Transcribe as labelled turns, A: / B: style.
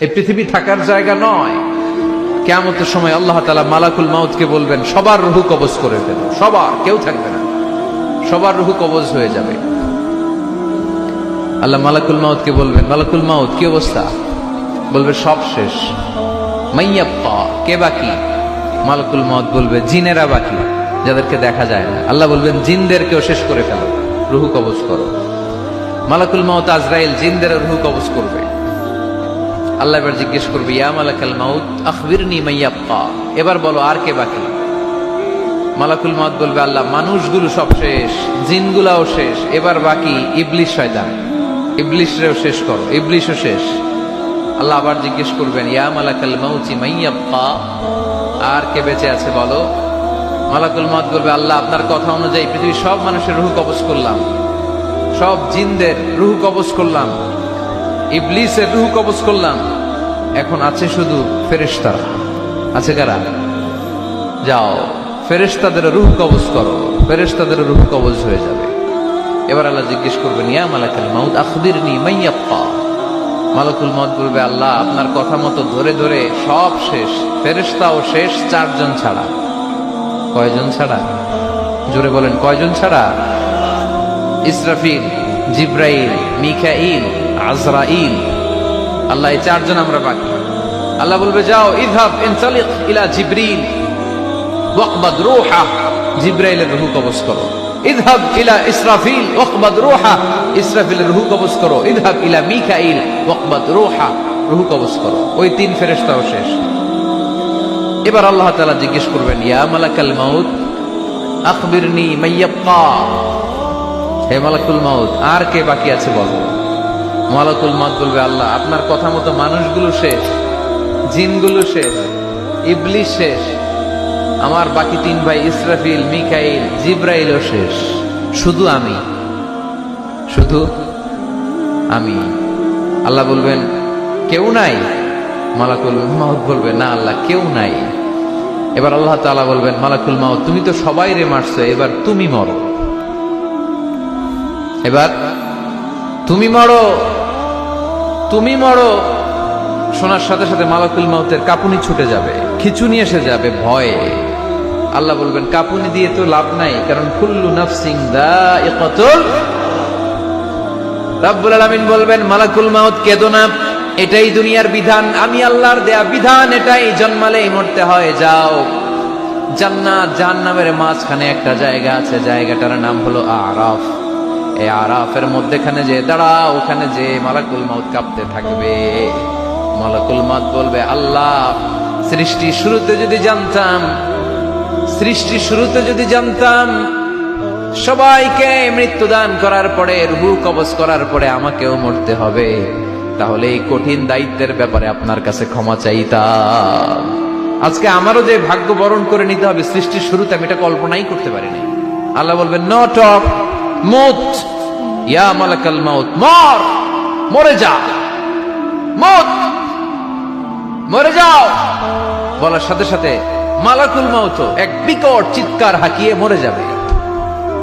A: এই পৃথিবী থাকার জায়গা নয়। কিয়ামতের সময় আল্লাহ তাআলা মালাকুল মাউতকে বলবেন, সবার রূহ কবজ করে ফেলো, সবার, কেউ থাকবে না, সবার রূহ কবজ হয়ে যাবে। আল্লাহ মালাকুল মাউতকে বলবেন, মালাকুল মাউত কি অবস্থা? বলবে সব শেষ। মাইয়াব্বা, কে বাকি? মালাকুল মাউত বলবে জিনেরা বাকি, যাদেরকে দেখা যায় না। আল্লাহ বলবেন জিনদেরকেও শেষ করে ফেলো, রূহ কবজ করো। মালাকুল মাউত আজরাইল জিনদের রূহ কবজ করবে। আল্লাহ এবার জিজ্ঞেস করবে, ইয়া মালাকাল মাউত আখবিরনি মাইয়াব্বা, এবার বলো আর কে বাকি? মালাকুল মাউত বলবে, আল্লাহ মানুষগুলো সব শেষ, জিনগুলাও শেষ, এবার বাকি ইবলিস শয়তান, ইবলিসরেও শেষ করো, ইবলিসও শেষ। আল্লাহ আবার জিজ্ঞেস করবেন, ইয়া মালাকাল মাউতি মাইয়াব্বা, আর কে বেঁচে আছে বলো? মালাকুল মাউত বলবে, আল্লাহ আপনার কথা অনুযায়ী পৃথিবীর সব মানুষের রূহ কবজ করলাম, সব জিনদের রূহ কবজ করলাম, ইবলিসের রূহ কবজ করলাম, এখন আছে শুধু ফেরেশতারা। আছে কারা? যাও ফেরেশতাদের রূহ কবজ করো, ফেরেশতাদের রূহ কবজ হয়ে যাবে। এবার আল্লাহ জিজ্ঞেস করবেন, ইয়া মালাকাল মাউত আখবিরনি মাইয়াব্বা। মালাকুল মাউত বলবে, আল্লাহ আপনার কথা মতো ধরে ধরে সব শেষ, ফেরেশতাও শেষ, 4 জন ছাড়া। কয়জন ছাড়া? জোরে বলেন, কয়জন ছাড়া? ইসরাফিল, জিব্রাইল, মিকাইল, আজরাইল। আল্লাহ এই 4 জন আমরা বাকি। আল্লাহ বলবে, যাও ইযহাব ইনতালিক ইলা জিবরিল ওয়াকবাদ রূহা, জিব্রাইলের রূহ কবজ করো। ইযহাব ইলা ইসরাফিল ওয়াকবাদ রূহা, ইসরাফিলের রূহ কবজ করো। ইযহাব ইলা মিকাইল ওয়াকবাদ রূহা, রূহ কবজ করো। ওই 3 ফেরেশতাও শেষ। এবার আল্লাহ তাআলা জিজ্ঞেস করবেন, ইয়া মালাকাল মাউত আখবিরনি মাইয়াব্বা, হে মালাকুল মাউত আর কে বাকি আছে বলো? মালাকুল মাউত বলবে, আল্লাহ আপনার কথা মতো মানুষগুলো শেষ, জিনগুলো শেষ, ইবলিস শেষ, আমার বাকি 3 ভাই ইসরাফিল, মিকাইল, জিব্রাইলও শেষ, শুধু আমি, শুধু আমি। আল্লাহ বলবেন, কেউ নাই? মালাকুল মাউত বলবে, না আল্লাহ কেউ নাই। এবার আল্লাহ তাআলা বলবেন, মালাকুল মাউত তুমি তো সবাই রে মারছো, এবার তুমি মরো, এবার তুমি মরো, তুমি মরো। শোনার সাথে সাথে মালাকুল মাউতের কাঁপুনি ছুটে যাবে, খিঁচুনি এসে যাবে ভয়ে। আল্লাহ বলবেন, কাঁপুনি দিয়ে তো লাভ নাই, কারণ কুল্লু নাফসিন যায়িকাতুল। রব্বুল আলামিন বলবেন, মালাকুল মাউত কেঁদো না, এটাই দুনিয়ার বিধান, আমি আল্লাহর দেয়া বিধান, এটাই, জন্মালেই মরতে হয়। যাও জান্নাত জাহান্নামের মাঝখানে একটা জায়গা আছে, জায়গাটার নাম হলো আরাফ। এই আরাফের মধ্যখানে যে দাঁড়াও, ওখানে যে মালাকুল মাউত কাঁপতে থাকবে। মালাকুল মাউত বলবে, আল্লাহ সৃষ্টি শুরুতে যদি জানতাম, সৃষ্টি শুরুতে যদি জানতাম সবাইকে মৃত্যুদান করার পরে, রূহ কবজ করার পরে আমাকেও মরতে হবে, তাহলে এই কঠিন দায়িত্বের ব্যাপারে আপনার কাছে ক্ষমা চাইতাম। আজকে আমারও যে ভাগ্য বরণ করে নিতে হবে সৃষ্টির শুরুতে, আমি এটা কল্পনাই করতে পারিনি। আল্লাহ বলবেন, নো টক, মুত, ইয়া মালাকাল মাউত, মর, মরে যা, মুত, মরে যাও। বলার সাথে সাথে মালাকুল মাউত এক বিকট চিৎকার হাঁকিয়ে মরে যাবে।